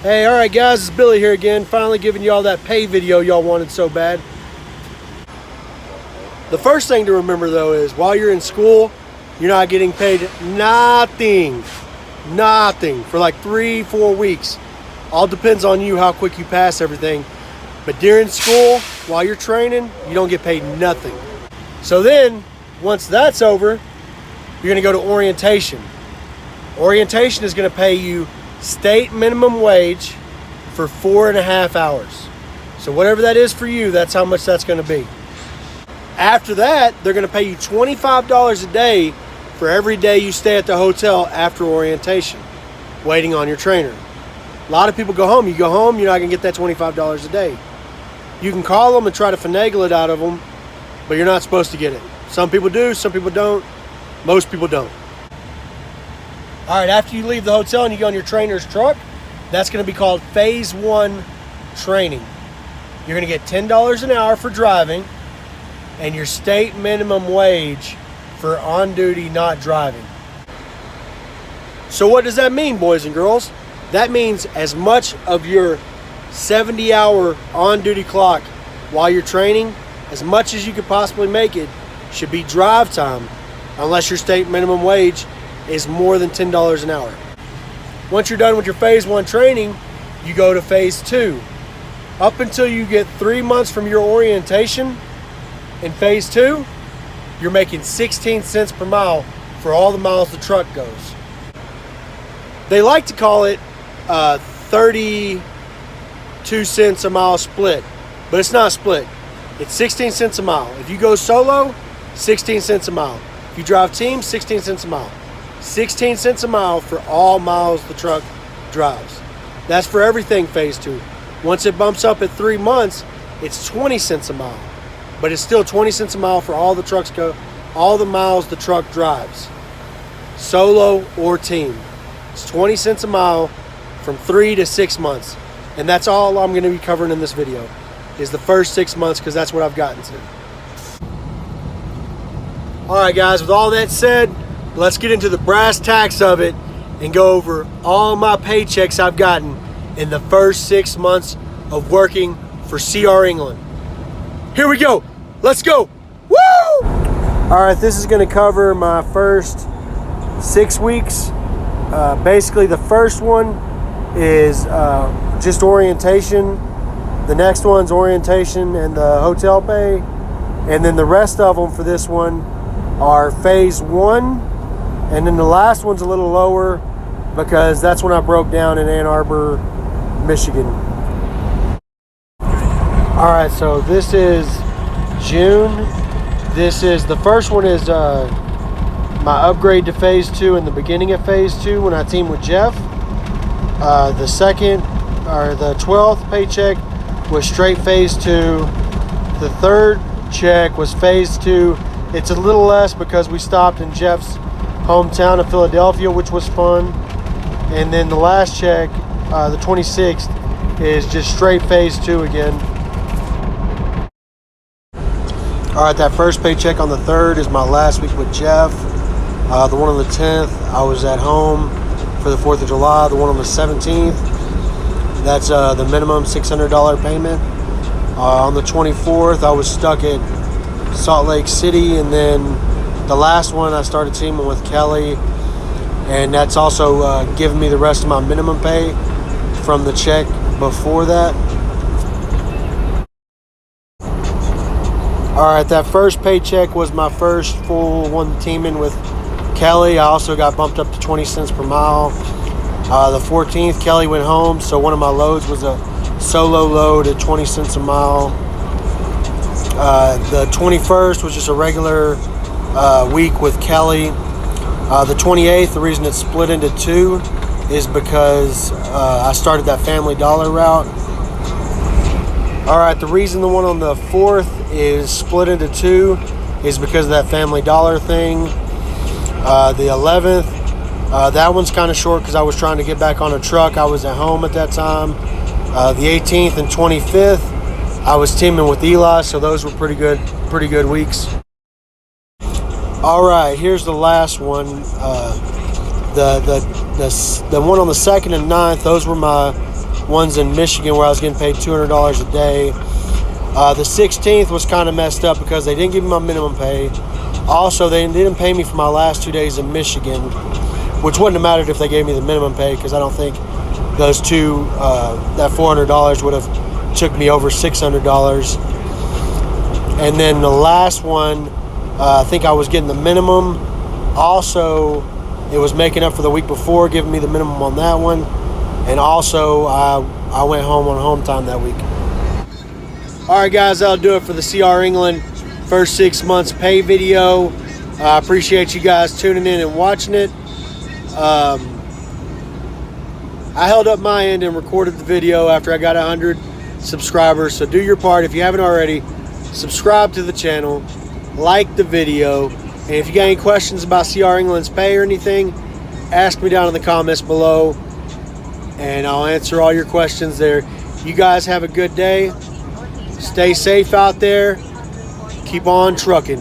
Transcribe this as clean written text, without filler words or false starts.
Hey, all right guys, it's Billy here again, finally giving you all that pay video y'all wanted so bad. The first thing to remember though is while you're in school, you're not getting paid nothing for like 3-4 weeks. All depends on you how quick you pass everything. But during school, while you're training, you don't get paid nothing. So then, once that's over, you're gonna go to orientation. Orientation is gonna pay you state minimum wage for 4.5 hours. So whatever that is for you, that's how much that's gonna be. After that, they're gonna pay you $25 a day for every day you stay at the hotel after orientation, waiting on your trainer. A lot of people go home. You go home, you're not gonna get that $25 a day. You can call them and try to finagle it out of them, but you're not supposed to get it. Some people do, some people don't. Most people don't. All right, after you leave the hotel and you go on your trainer's truck, that's gonna be called Phase 1 training. You're gonna get $10 an hour for driving and your state minimum wage for on duty not driving. So what does that mean, boys and girls? That means as much of your 70-hour on-duty clock while you're training, as much as you could possibly make it, should be drive time, unless your state minimum wage is more than $10 an hour. Once you're done with your Phase 1 training, you go to Phase 2. Up until you get 3 months from your orientation in Phase 2, you're making 16 cents per mile for all the miles the truck goes. They like to call it 32 cents a mile split, but it's not split. It's 16 cents a mile. If you go solo, 16 cents a mile. If you drive team, 16 cents a mile. 16 cents a mile for all miles the truck drives. That's for everything Phase 2. Once it bumps up at 3 months, it's 20 cents a mile. But it's still 20 cents a mile for all the miles the truck drives. Solo or team. It's 20 cents a mile from 3 to 6 months. And that's all I'm going to be covering in this video, is the first 6 months, because that's what I've gotten to. All right, guys, with all that said, let's get into the brass tacks of it and go over all my paychecks I've gotten in the first 6 months of working for CR England. Here we go. Let's go. Woo! All right, this is going to cover my first 6 weeks. Basically, the first one is just orientation. The next one's orientation and the hotel pay. And then the rest of them for this one are Phase 1. And then the last one's a little lower because that's when I broke down in Ann Arbor, Michigan. All right, so this is June. The first one is my upgrade to Phase 2 in the beginning of Phase 2 when I teamed with Jeff. The second, or the 12th paycheck was straight Phase 2. The third check was Phase 2. It's a little less because we stopped in Jeff's hometown of Philadelphia, which was fun. And then the last check, the 26th, is just straight Phase 2 again. All right, that first paycheck on the 3rd is my last week with Jeff. The one on the 10th, I was at home for the 4th of July. The one on the 17th, that's the minimum $600 payment. On the 24th, I was stuck at Salt Lake City. And then the last one, I started teaming with Kelly. And that's also giving me the rest of my minimum pay from the check before that. All right, that first paycheck was my first full one teaming with Kelly. I also got bumped up to 20 cents per mile. The 14th, Kelly went home, so one of my loads was a solo load at 20 cents a mile. The 21st was just a regular week with Kelly. The 28th, the reason it's split into 2 is because I started that Family Dollar route. All right, the reason the one on the 4th is split into 2 is because of that Family Dollar thing. The 11th, that one's kind of short because I was trying to get back on a truck. I was at home at that time. The 18th and 25th, I was teaming with Eli, so those were pretty good weeks. All right, here's the last one. The one on the 2nd and 9th, those were my ones in Michigan where I was getting paid $200 a day. The 16th was kind of messed up because they didn't give me my minimum pay. Also, they didn't pay me for my last 2 days in Michigan, which wouldn't have mattered if they gave me the minimum pay, because I don't think those two, that $400 would have took me over $600. And then the last one, I think I was getting the minimum. Also, it was making up for the week before, giving me the minimum on that one. And also, I went home on home time that week. All right, guys, that'll do it for the CR England first 6 months pay video. I appreciate you guys tuning in and watching it. I held up my end and recorded the video after I got 100 subscribers. So do your part. If you haven't already, subscribe to the channel, like the video. And if you got any questions about CR England's pay or anything, ask me down in the comments below, and I'll answer all your questions there. You guys have a good day. Stay safe out there. Keep on trucking.